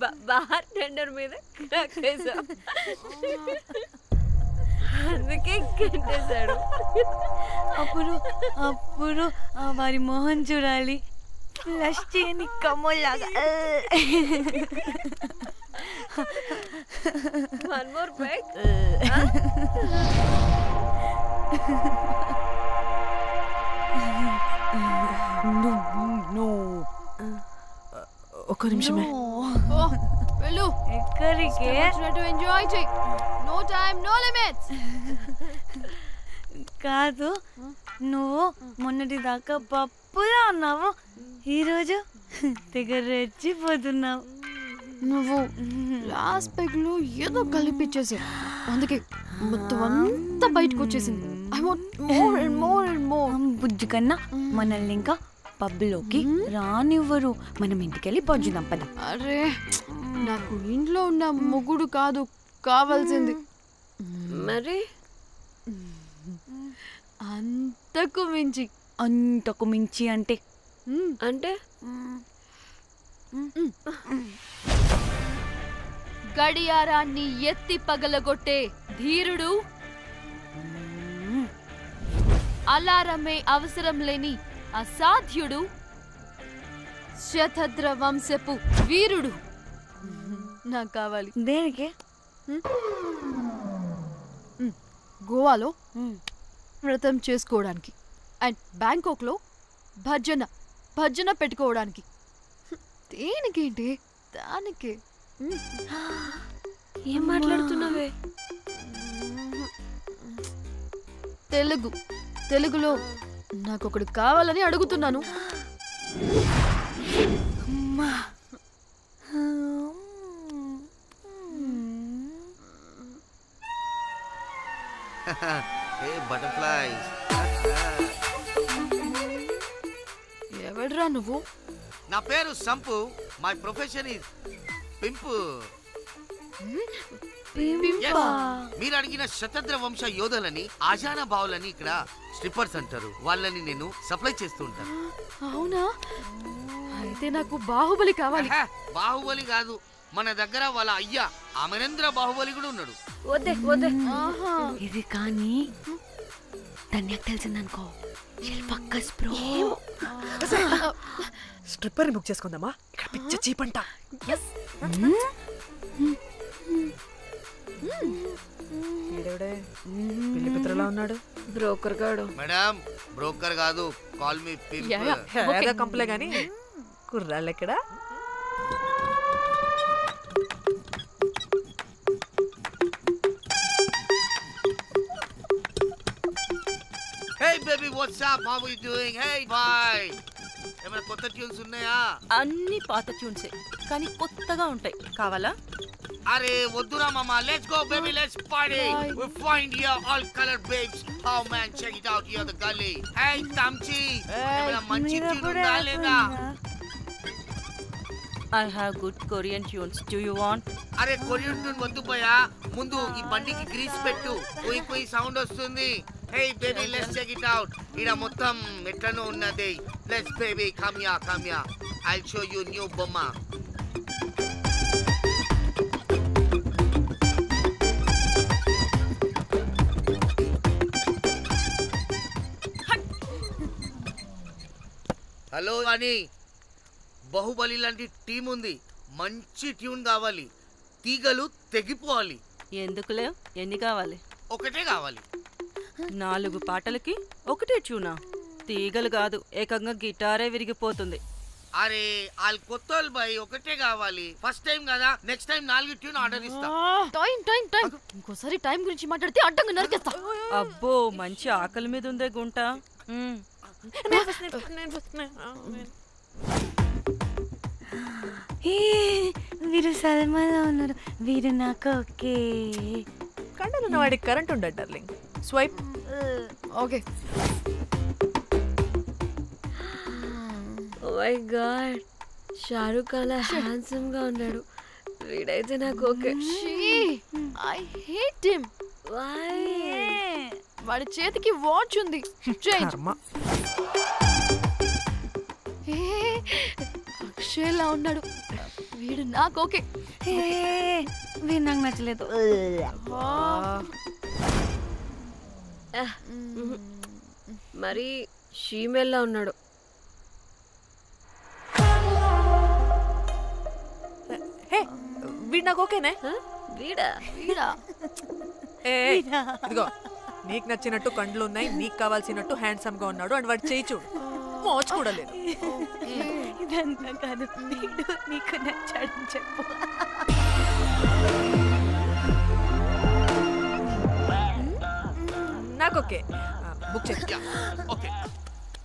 Bar tender మీద కక్కేసావు, అందుకే కట్టేశాడు. అప్పుడు అప్పుడు వారి మొహం చూడాలి, ఫ్లష్ చేయని కమ్మోలాగా. One more peck. ఒక్క నిమిషమే. వెళ్ళు. ఎక్కడికి? ఎంజాయ్ చెయ్. No time no limits. కాదు, నువ్వు మొన్నటి దాకా పప్పులా ఉన్నావు, ఈరోజు తెగ రెచ్చిపోతున్నావు. నువ్వు లాస్ట్ పెగ్ లో ఏదో కలిపిచ్చేసావు, అందుకే మొత్తం అంతా బయటకు వచ్చేసింది. I want more and more and more. బుజ్జి కన్నా మనల్ని ఇంకా పబ్లోకి రానివ్వరు. మనం ఇంటికెళ్ళి పజ్జుదాం పద. అరే, నాకు ఇంట్లో ఉన్న మొగుడు కాదు కావాల్సింది. మరి అంతకు మించి. అంతకు మించి అంటే అంటే గడియారాన్ని ఎత్తి పగలగొట్టే ధీరుడు, అలారమే అవసరం లేని అసాధ్యుడు, శతద్ర వంశపు వీరుడు నాకు కావాలి. దేనికి? గోవాలో వ్రతం చేసుకోవడానికి అండ్ బ్యాంకాక్లో భజన పెట్టుకోవడానికి. దేనికేంటి? దానికే. ఏం మాట్లాడుతున్నావే? తెలుగులో నాకొకడు కావాలని అడుగుతున్నాను. ఎవడ్రా నువ్వు? నా పేరు Sampu. My profession is pimp. మీరు అడిగిన శతద్ర వంశ యోధులని, ఆజానా బావులని ఇక్కడ స్ట్రిప్పర్స్ అంటారు. వాళ్ళని నేను సప్లై చేస్తూ ఉంటాను. అవునా? అయితే నాకు బాహుబలి కావాలి. బాహుబలి కాదు, మన దగ్గర వాళ్ళ అయ్యా అమరేంద్ర బాహుబలి కూడా ఉన్నాడు. వద్దే వద్దే. ఇది కానీ ధన్యకు తెలిసిందనుకో, స్ట్రిప్పర్ బుక్ చేసుకుందామా? ఇక్కడ పిచ్చ చీపంట. పెళ్లి పిత్రలా ఉన్నాడు. బ్రోకర్ గాడు. మేడం, బ్రోకర్ కాదు, కాల్ మీ ఏదో కంపలే గాని కుర్రాళ్ళు ఎక్కడ? Hey baby, what's up? How are you doing? Hey bye. ఏమైనా కొత్త ట్యూన్స్ ఉన్నాయా? అన్ని పాత ట్యూన్సే, కానీ కొత్తగా ఉంటాయి. కావాలా? అరే వద్దురా మామా. Let's go baby, let's party. We find here all color babes. Oh man, check it out here the gully. Hey Tamchi, ఏమైనా మంచి ట్యూన్ ఉందా లేదా? I have good Korean tunes. Do you want? అరే కొరియన్ ట్యూన్ వద్దు పోయా, ముందు ఈ బండికి గ్రీస్ పెట్టు. పోయి పోయి సౌండ్ వస్తుంది. Hey baby, let's check it out. ఇడ మొత్తం ఎట్లనో ఉన్నది. Let's baby, come here. I'll show you new బొమ్మ. హలో అని, బాహుబలి లాంటి టీం ఉంది. మంచి ట్యూన్ కావాలి, తీగలు తెగిపోవాలి. ఎందుకులే, ఎన్ని కావాలి? ఒకటే కావాలి. 4 పాటలకి ఒకటే ట్యూనా? తీగలు కాదు, ఏకంగా గిటారే విరిగిపోతుంది. అరే వాళ్ళు కొత్త బాయ్, ఒకటే కావాలి. ఫస్ట్ టైం కదా, నెక్స్ట్ టైం 4 ట్యూన్ ఆర్డర్ ఇస్తా. టైం ఇంకోసారి టైం గురించి మాట్లాడితే అడ్డంగా నరికేస్తా. అబ్బో, మంచి ఆకలి మీద ఉందే గుంట. వీరు సల్మాలో ఉన్నారు. వీరు నాకు ఓకే. కండలున్న వాడికి కరెంట్ ఉండదు darling. Swipe. Okay. Oh my God, Shahrukh అలా హ్యాండ్సమ్ గా ఉన్నాడు. వీడైతే నాకు okay. I hate him. Why? వాడి చేతికి వాచ్ ఉంది. చేంజ్. అక్షయ్లా ఉన్నాడు. వీడు నాకు ఓకే. వీడు నాకు నచ్చలేదు. మరి షీమెల్లా ఉన్నాడు. హే వీడు నాకు ఓకేనే. వీడా వీడా? ఇదిగో నీకు నచ్చినట్టు కండ్లు ఉన్నాయి, నీకు కావాల్సినట్టు హ్యాండ్సమ్ గా ఉన్నాడు అండ్ వాడు చేయి చూడు, మోచ్ కూడా లేదు. ఇదంతా కాదు, వీడు నీకు నచ్చాడని చెప్పు. నాకు ఓకే. బుక్ చేయి. ఓకే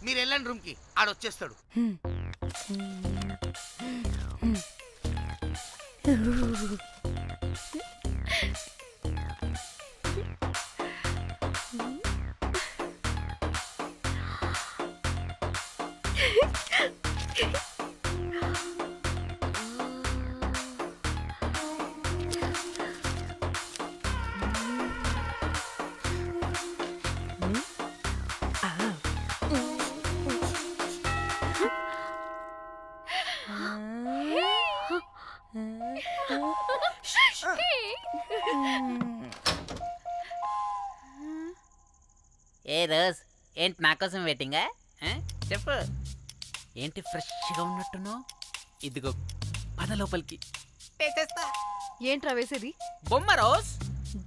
మీరు వెళ్ళండి రూమ్ కి, ఆడొచ్చేస్తాడు. ఏ రోజ్, ఏంటి నా కోసం వెయిటింగా? చెప్పు, ఏంటి ఫ్రెష్గా ఉన్నట్టున్నావు? ఇదిగో పద లోపలికి. ఏంట్రా వేసేది? బొమ్మ రోజ్.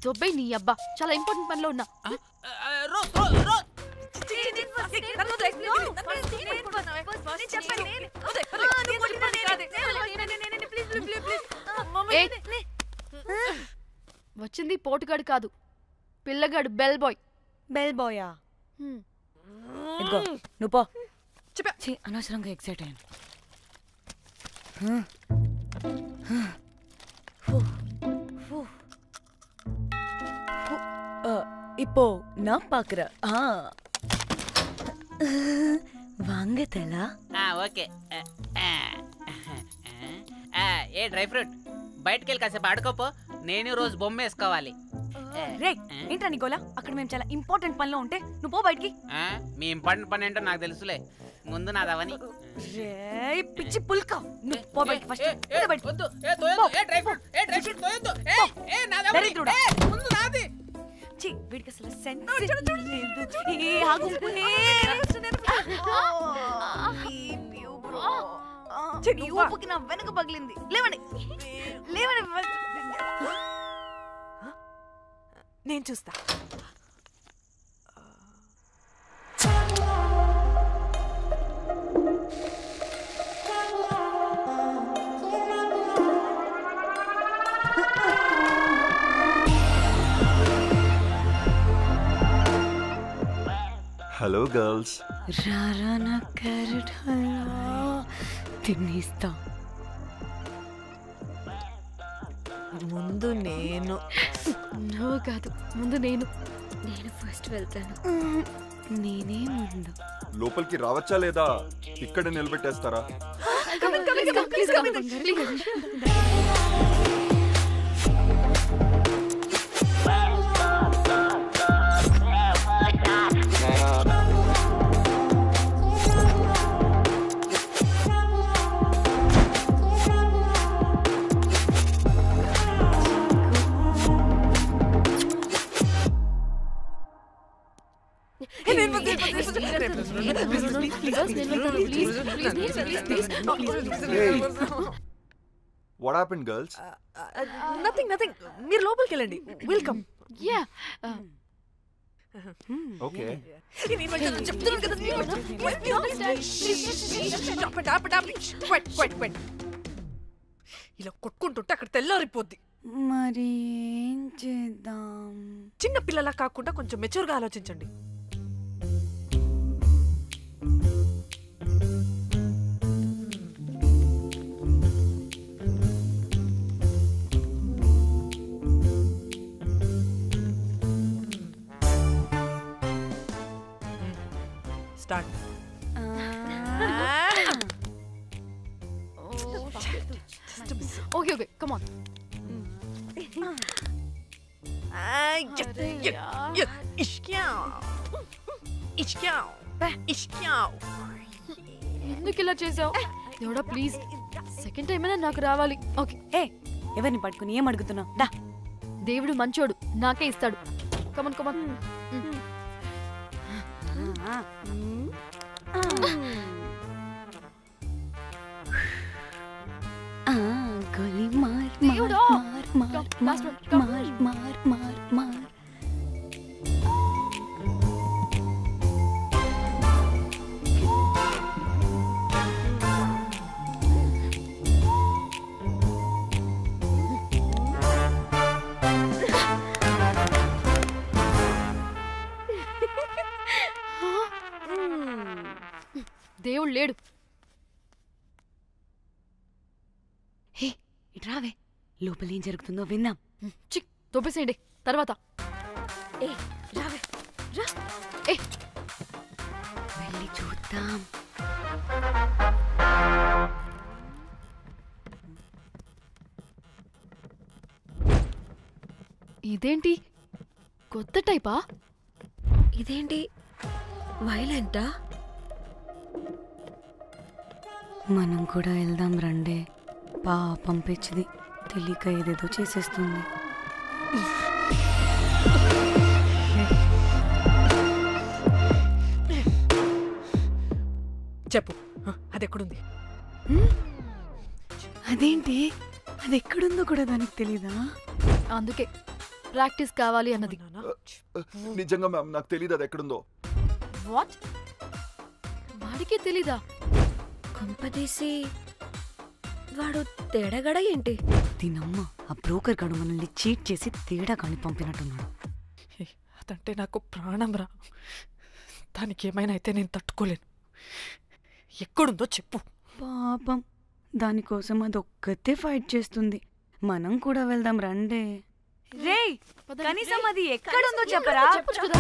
దొబ్బై నీ అబ్బా, చాలా ఇంపార్టెంట్ పనిలో ఉన్నా. Rose rose rose. వచ్చింది పోటుగాడు కాదు, పిల్లగాడు బెల్ బాయ్. బెల్ బాయా? ఇదిగో నువ్వు పో. అనవసరంగా ఎక్సైట్ అయ్యాను. இப்போ நான் பாக்குறேன். வாங்க தலா. ఓకే. ఏ డ్రై ఫ్రూట్, బయటకు వెళ్ళి కాసేపు ఆడుకోపో, నేను రోజు బొమ్మ వేసుకోవాలి. రే ఏంట్రా నికోలా, అక్కడ మేము చాలా ఇంపార్టెంట్ పనిలో ఉంటే నువ్వు పో బయటికి. మీ ఇంపార్టెంట్ పని ఏంటో నాకు తెలుసులే, ముందు నాదవని. రే పిచ్చి పుల్క, నువ్వు పో బయటికి ఫస్ట్. వీడికి అసలు సెన్స్ లేదు. ఊపుకి నా వెనక పగిలింది. లేవండి లేవండి. నేను చూస్తా. Hello girls. రారా నా క్యారెట్ హల్వా తినేస్తా. ముందు నేను. నువ్వు కాదు, ముందు నేను. నేను ఫస్ట్ వెళ్తాను. నేనే ముందు. లోపలికి రావచ్చా లేదా ఇక్కడ నిలబెట్టేస్తారా? What happened, girls? Nothing. మీరు లోపలికి వెళ్ళండి. వెల్కమ్. యా. Okay. ఇలా కొట్టుకుంటుంటే అక్కడ తెల్లారిపోద్ది. మరి ఏం చేద్దాం? చిన్న పిల్లలా కాకుండా కొంచెం మెచ్యూర్గా ఆలోచించండి. స్టార్ట్. Okay come on. ఎందుకు ఇలా చేసావు? దేవుడా ప్లీజ్ సెకండ్ టైం అయినా నాకు రావాలి. ఓకే. ఏ ఎవరిని పట్టుకుని ఏం అడుగుతున్నావు? దా. దేవుడు మంచోడు, నాకే ఇస్తాడు. Come on come on. గోలీ మార్ దేవుడా! మార్ మార్ Last one, మార్ మార్ మార్ మార్. దేవుడు లేడు. హే ఇట్రావే, లోపల ఏం జరుగుతుందో విందాం. చిక్ తోపేసేయండి తర్వాత. ఏ రావే రా. ఏ వెళ్ళి చూద్దాం. ఇదేంటి కొత్త టైపా? ఇదేంటి వైలెంటా? మనం కూడా వెళ్దాం రండే. పాపం పిచ్చిది, తెలియక ఏదేదో చేసేస్తుంది. చెప్పు, అది ఎక్కడుంది? అదేంటి, అది ఎక్కడుందో కూడా దానికి తెలీదా? అందుకే ప్రాక్టీస్ కావాలి అన్నది. నిజంగా మ్యామ్ నాకు తెలియదు అది ఎక్కడుందో. వాట్? వాడికే తెలీదా? కొంపదీసి వాడు తేడగడ ఏంటి? దీనమ్మ, ఆ బ్రోకర్ గాడు మనల్ని చీట్ చేసి తేడా కాని పంపినట్టున్నాడు. అదంటే నాకు ప్రాణం రా. దానికి ఏమైనా అయితే నేను తట్టుకోలేను. ఎక్కడుందో చెప్పు. పాపం, దానికోసం అది ఒక్కతే ఫైట్ చేస్తుంది. మనం కూడా వెళ్దాం రండే. రేయ్, కనీసం అది ఎక్కడుందో చెప్పరా? చెప్పొచ్చు కదా.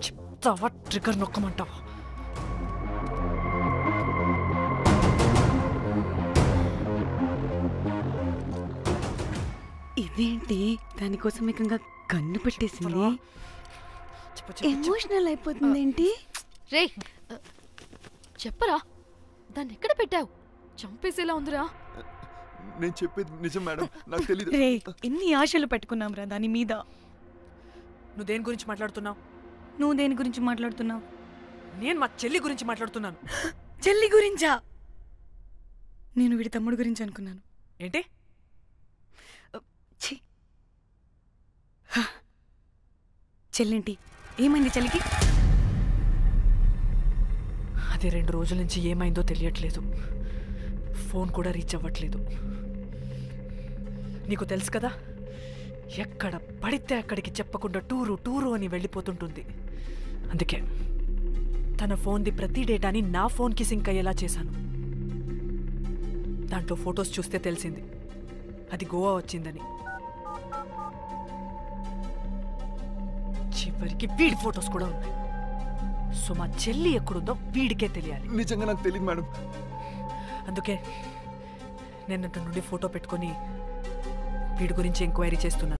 చెప్తావా? ట్రిగర్ నొక్కమంటావా? ఇదేంటి, దానికోసం ఏకంగా కన్ను పెట్టేసింది. ఎమోషనల్ అయిపోతుంది ఏంటి? రే చెప్పరా, దాన్ని ఎక్కడ పెట్టావు? చంపేసేలా ఉందిరా. నేను చెప్పేది నిజం మేడం, నాకు తెలియదు. రే, ఎన్ని ఆశలు పెట్టుకున్నాం రా దాని మీద. నువ్వు దేని గురించి మాట్లాడుతున్నావు? నువ్వు దేని గురించి మాట్లాడుతున్నావు? నేను మా చెల్లి గురించి మాట్లాడుతున్నాను. చెల్లి గురించా? నేను వీడి తమ్ముడు గురించి అనుకున్నాను. ఏంటి? చెల్లింటి ఏమైంది చెల్లికి? అది 2 రోజుల నుంచి ఏమైందో తెలియట్లేదు. ఫోన్ కూడా రీచ్ అవ్వట్లేదు. నీకు తెలుసు కదా, ఎక్కడ పడితే అక్కడికి చెప్పకుండా టూరు అని వెళ్ళిపోతుంటుంది. అందుకే తన ఫోన్ది ప్రతి డేటాని నా ఫోన్కి సింక్ అయ్యేలా చేశాను. దాంట్లో ఫొటోస్ చూస్తే తెలిసింది అది గోవా వచ్చిందని. చివరికి వీడి ఫొటోస్ కూడా ఉన్నాయి. సో మా చెల్లి ఎక్కడుందో వీడికే తెలియాలి. నిజంగా నాకు తెలియదు మేడం. అందుకే నేను నుండి ఫోటో పెట్టుకొని వీడి గురించి ఎంక్వైరీ చేస్తున్నాను.